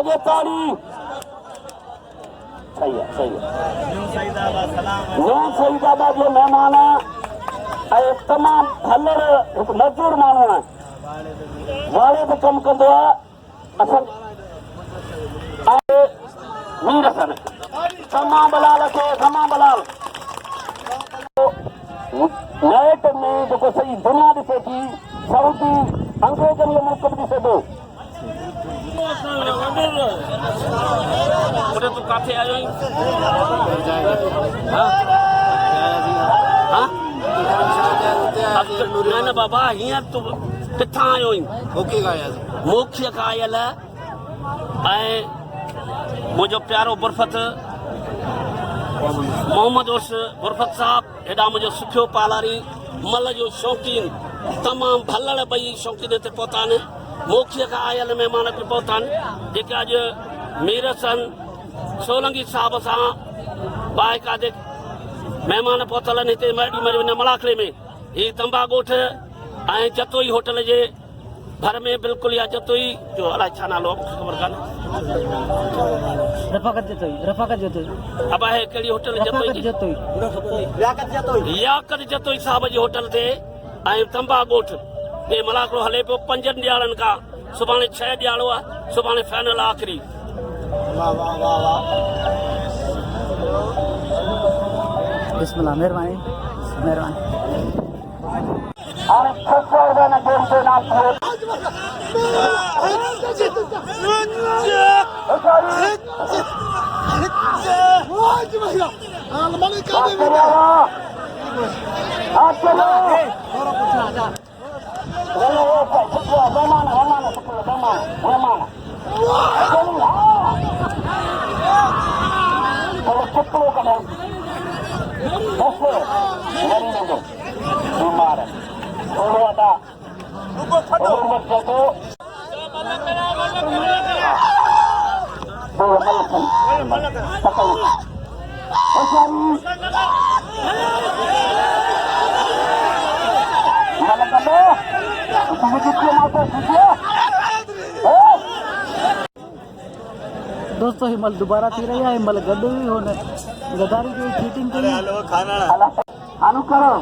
बजे ताड़ी सही है न्यू सईदाबाद जो मेहमान है तमाम हलर एक मजदूर माण्हू है वाड़े पे कम कंदो है असल मीर हसन समा बलाल के समा बलाल नेट में जो सही दुनिया दिसे थी सऊदी अंग्रेजन ये मुल्क दिसे दो तू काथे आयो न बाबा हींअर तू किथां आयो मोखीअ खां आयल ऐं मुंहिंजो प्यारो बुरफत मोहम्मद उर्स बुरफत साहब हेॾा मुंहिंजो सुखियो पालारी मल जो शौक़ीन तमामु भलड़ ॿई शौक़ीन हिते पहुता आहिनि मोखीअ खां आयल महिमान बि पहुता आहिनि जेके अॼु मीर सन सोलंगी साहब सां बाइकादे महिमान पहुतल आहिनि हिते हिन मलाखड़े में हीअ तंबा ॻोठ ऐं जतोई होटल जे भर में बिल्कुलु या जतोई जो अलाए छा नालो ख़बर कान्हे अब आहे कहिड़ी होटल याकत जतोई साहब जी होटल ते ऐं तंबा ॻोठ हे मलाखड़ो हले पियो 5 ॾियारनि खां सुभाणे 6 ॾियारो आहे सुभाणे फाइनल आख़िरी बिस्मिल्लाह मेहरबानी मेहरबानी और 600 रुपए न गेम के नाम बीमार है दोस्तों हिमल दोबारा थी रही है हिमल गड्ढे भी होने गदारी की चीटिंग करी आनु करो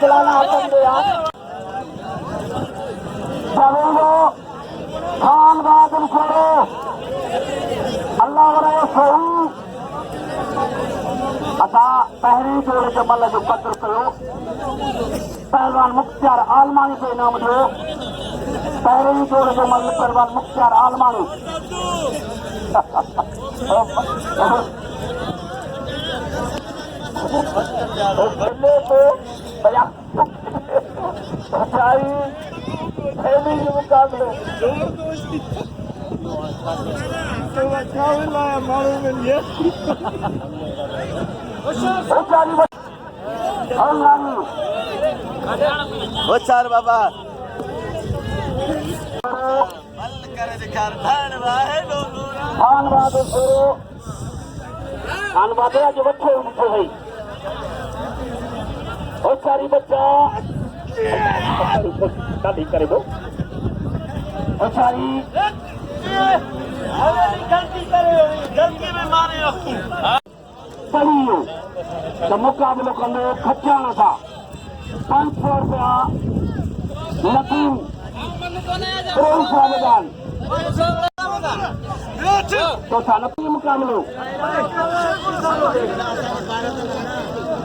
चलाना खान बादल छोड़ो अल्लाह वाले सही असा पहिरीं जोड़े जे मल जो कदुरु कयो पहलवान मुख्तियार आलमानी जो इनाम ॾियो पहिरीं जोड़े जो मल पहलवान मुख्तियार आलमानी मुकाबले चार बाबा खान बहादुर जो बच्चे उठो भाई बहुत सारी बच्चा शादी करे दो बहुत सारी गलती में मारे पढ़ी तो मुकाबलो कंदो खचाण सां 500 रुपया नकीम मैदान तो था नकीम मुकाबलो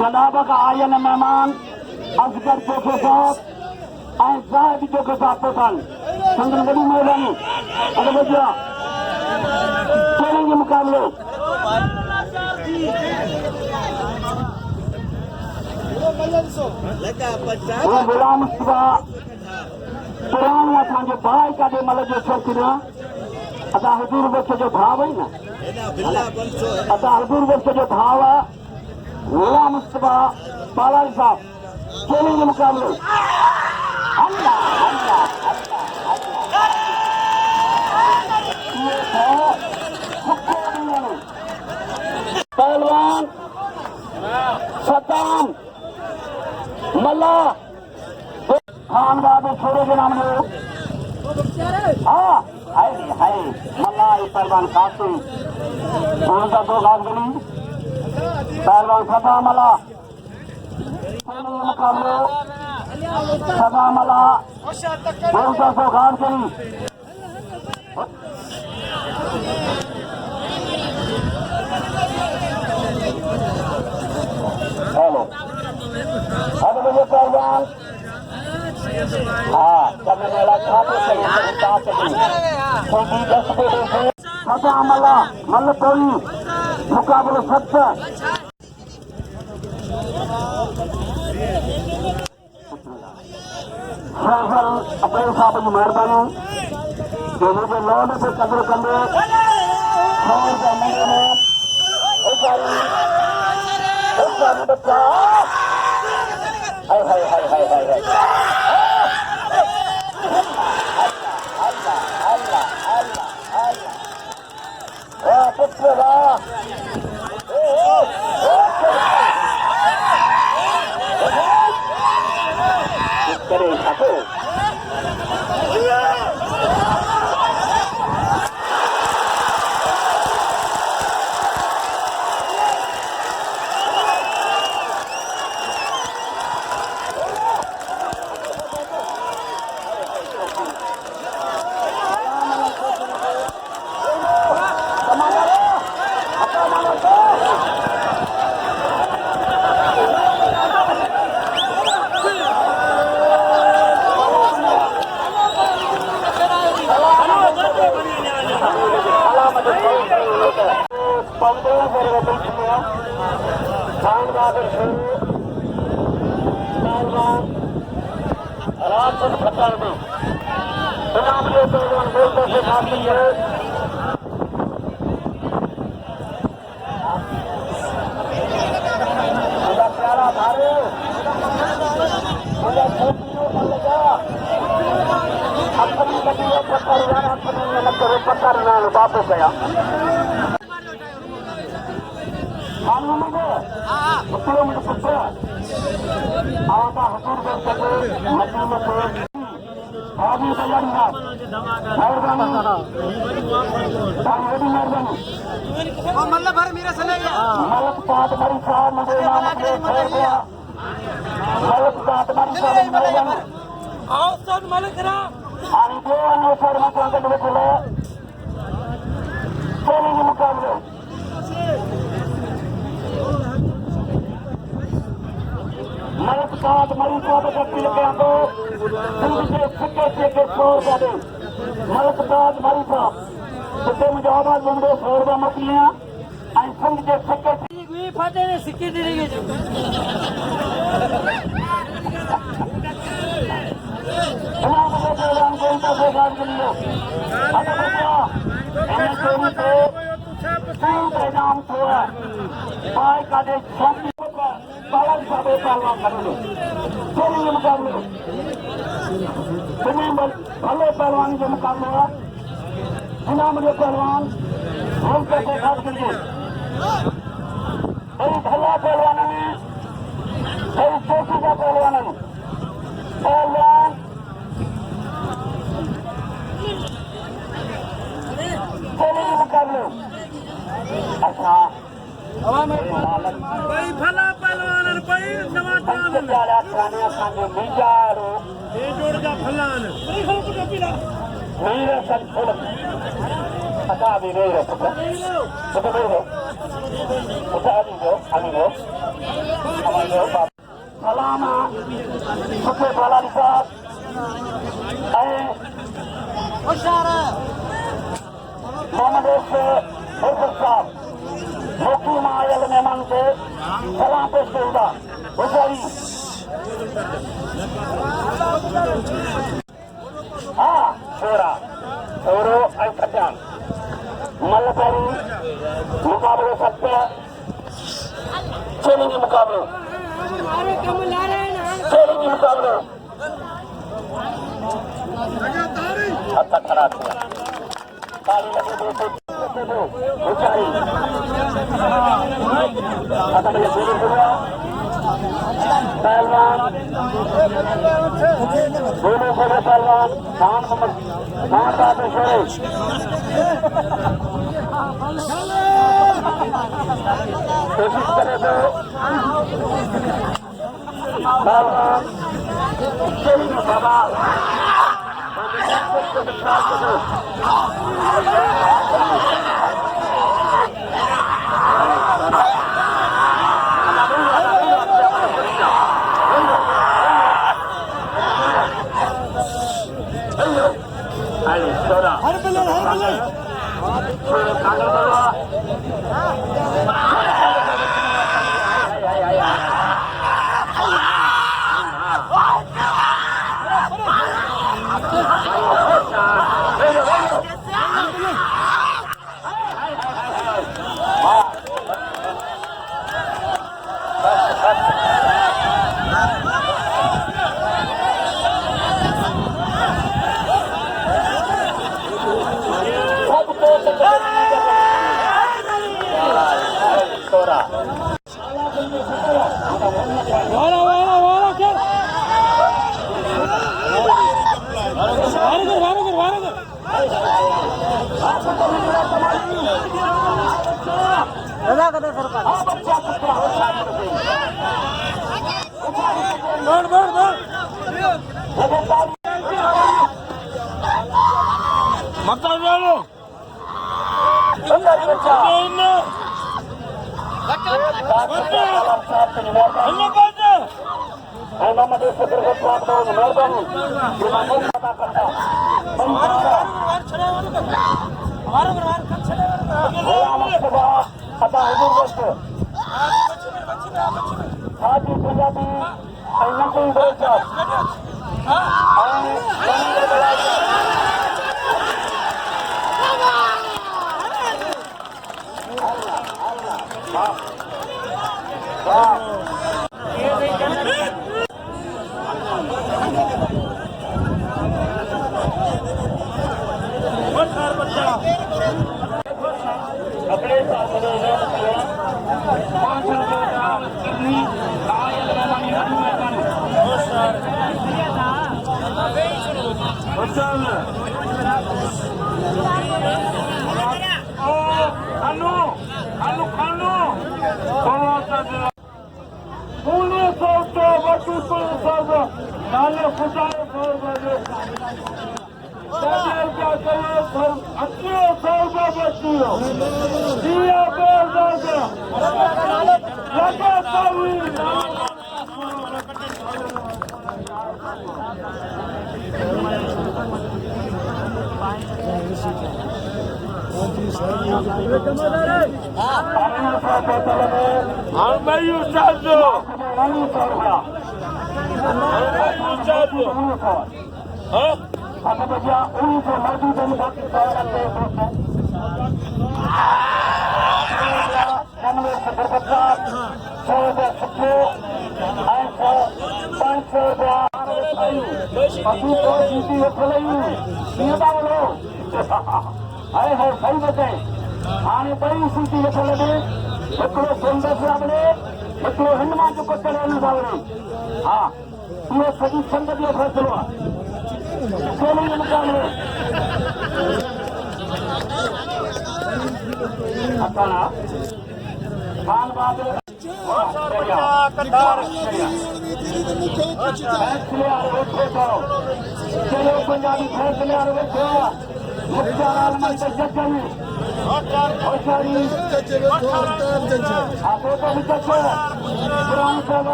जनाब का आयन मेहमान असगर चौके साहब ऐं ज़ाहिर चौके साहब पहुंचन संदन वॾी महिरबानी अॻे बचिया चैलेंज मुकाबलो वो गुलाम मुस्तफा पुराणी असांजो भाई काॾे मल जो शौक़ीन असां हज़ूर वक़्त जो भाउ आहियूं न असां हज़ूर वक़्त जो भाउ आहे गुलाम मुस्तफा पालारी साहब चैलेंज मुकाबलो अल्लाह अल्लाह अल्लाह हाय मल्ला पहलवान कासिम उनका 2 घास गली पहलवान सदा मला मुकाबले सदा मला उनका 2 घास गली हेलो अब मुझे पहलवान हाँ करने वाला छात्र सदा मला मल्लतोरी मुकाबले 70 अपने साहब की मेहरबानी जो मुझे लौट से कदर कंदे और महीने में बच्चा हाय हाय हाय हाय हाय हाय पुत्र करे खाते वापस गया मुझे पुत्र आता हजूर मतलब भर मेरा से नहीं मलक साथ मरी साहब मुझे नाम छोड़ दिया मलक साथ मरी साहब आओ सब मलक रहा आणि दो अनुसार मतों के चले चलेंगे मुकाबले मलक साथ मरी साहब कट्टी लगे आंदो मुझे सिक्के से छोड़ दे मलक साथ मरी साहब तो मुझे आवाज बंदे छोड़ दे मछलियां आई संग के सिक्के ये फाटे ने सिक्के दे देंगे जो भले पहलवानी के मुकाबले हुआ बिना मुझे पहलवान हम कैसे खास करिए भला पहलवाना ने चौकी का पहलवाना ने पहलवान चलेंगे मुकाबले अच्छा भाई भला पहलवान भाई नवाजान ये जोड़ का फलान मेरा संपूर्ण पता भी नहीं रहे तो नहीं हो पता नहीं हो हमारे बाप फलाना सबसे बड़ा साहब मोहम्मद साहब मुफ्ती मायल मेहमान से सलाम पेश करूंगा हाँ छोरा छोरो सत्यान मल्लपरी मुकाबले सत्य चलेंगे मुकाबले चलेंगे मुकाबले अच्छा खराब हुआ ताली लगे ऊंचाई अच्छा मुझे पहलवान दोनों बड़े पहलवान खान बाबू सुरेश कोशिश करे तो पहलवान बाबा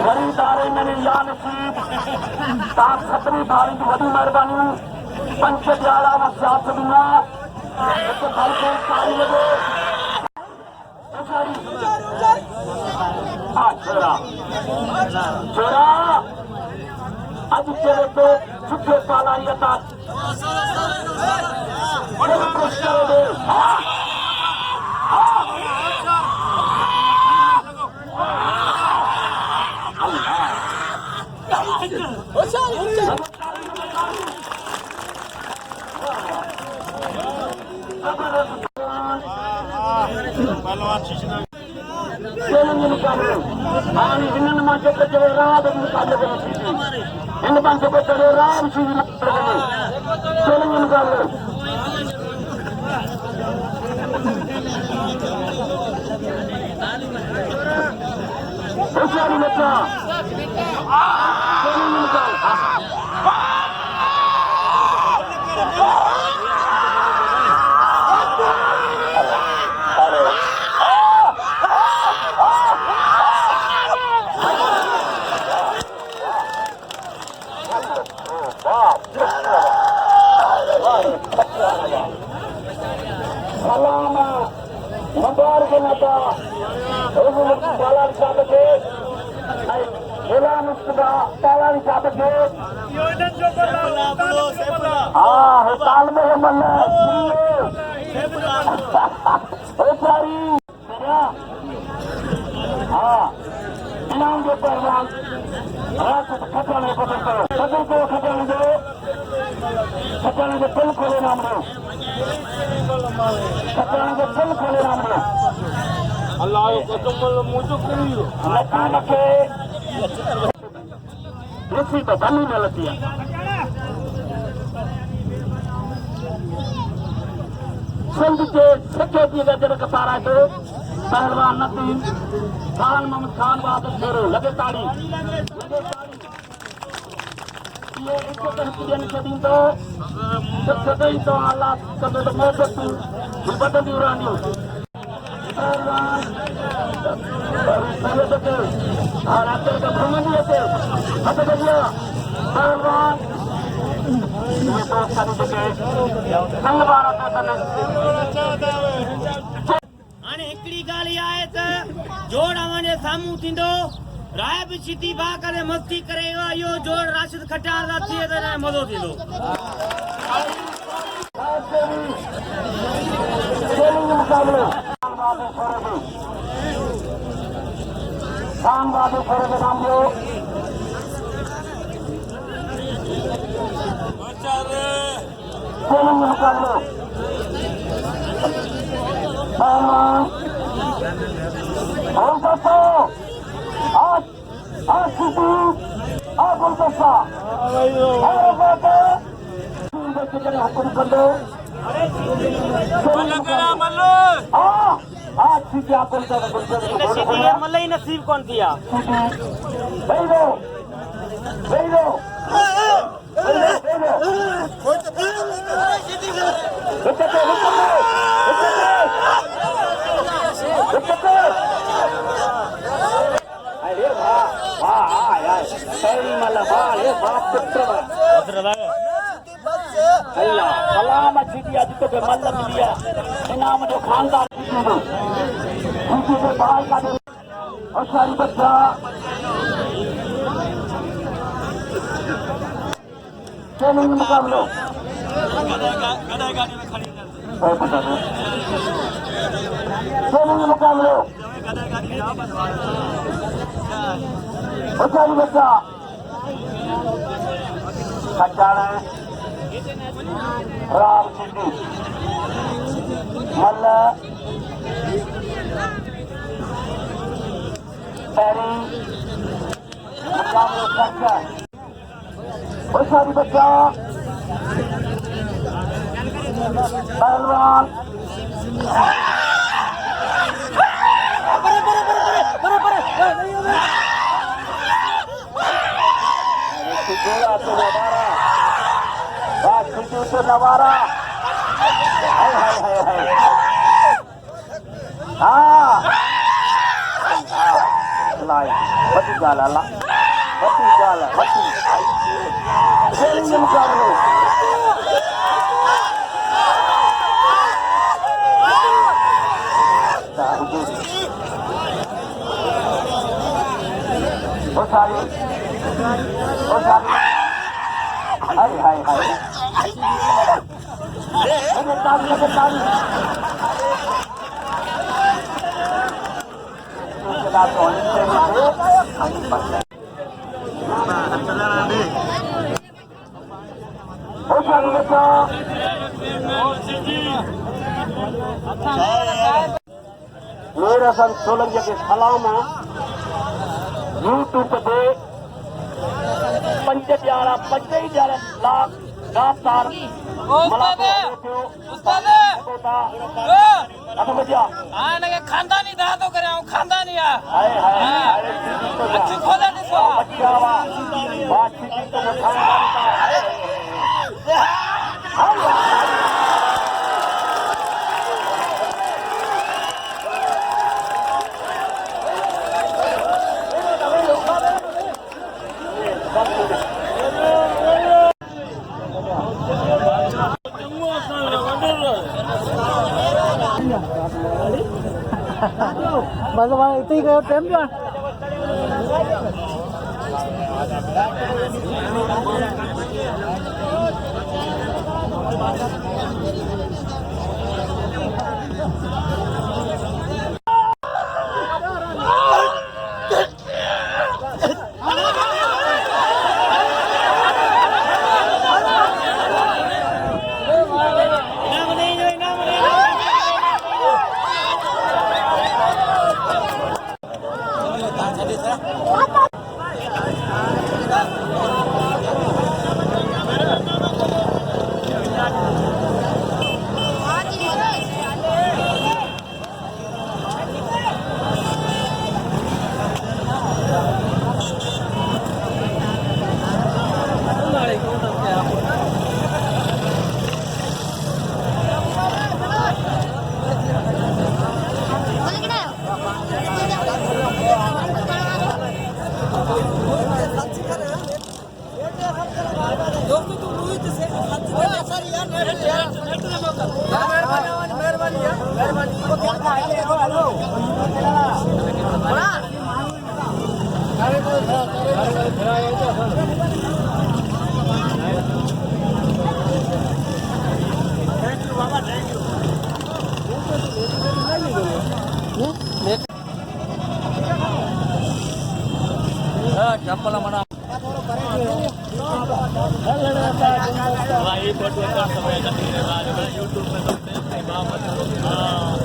वरीदारे मैंने या नसीब ताप खतरी भारी की बड़ी मेहरबानी पंच दयाला व सियासत बिना तो घर को सारी लगे छोरा छोरा अब तेरे को छुट्टे पाला यता इन बंदे को चले राम चैलेंज निकाल होशियारी बच्चा चैलेंज निकाल इनाम के पहलवान खचाने को खचाने के दिल खोले नाम दो खचाने के दिल खोले नाम दो अल्लाह मुझे करियो मकान के रस्सी तो बनी न लती है सिंध के सिक्के की गजर का पारा के पहलवान नसीम खान मोहम्मद खान बहादुर शेरो लगे ताड़ी ये इसको कहते के दिन तो सदैव तो अल्लाह कदे तो मौजूद थी बदल उरानी पहलवान पहले तो और आकर का भ्रमण नहीं होते हटे गया पहलवान ये तो सारी जगह संग भारत का हाणे हिकिड़ी ॻाल्हि इहा आहे त जोड़ अवांजे साम्हूं थींदो राय बि छिती भाउ करे मस्ती करे इहो जोड़ राशिद खटाण सां थिए त मज़ो थींदो मल ही नसीब कौन थिया सलाम जीती अज तो मल मिली इनाम जो खानदान होशियारी बच्चा चैलेंज मुकाबलो चैलेंज मुकाबलो होशियारी बच्चा खचाना राम सिद्धि मल्ल पैरी मुकाबले करके सारी बच्चा पहलवान नवारा बड़ी गाल अल्लाह बड़ी गाल बड़ी मुकाबले सारी हाय हाय हाय मेरा सन सोलंकिया के सलाम है यूट्यूब पे 5,11 लाख दातार खानदानी दादो करे खानदानी बस इतनी गयो टाइम जो चप्पल मना YouTube पे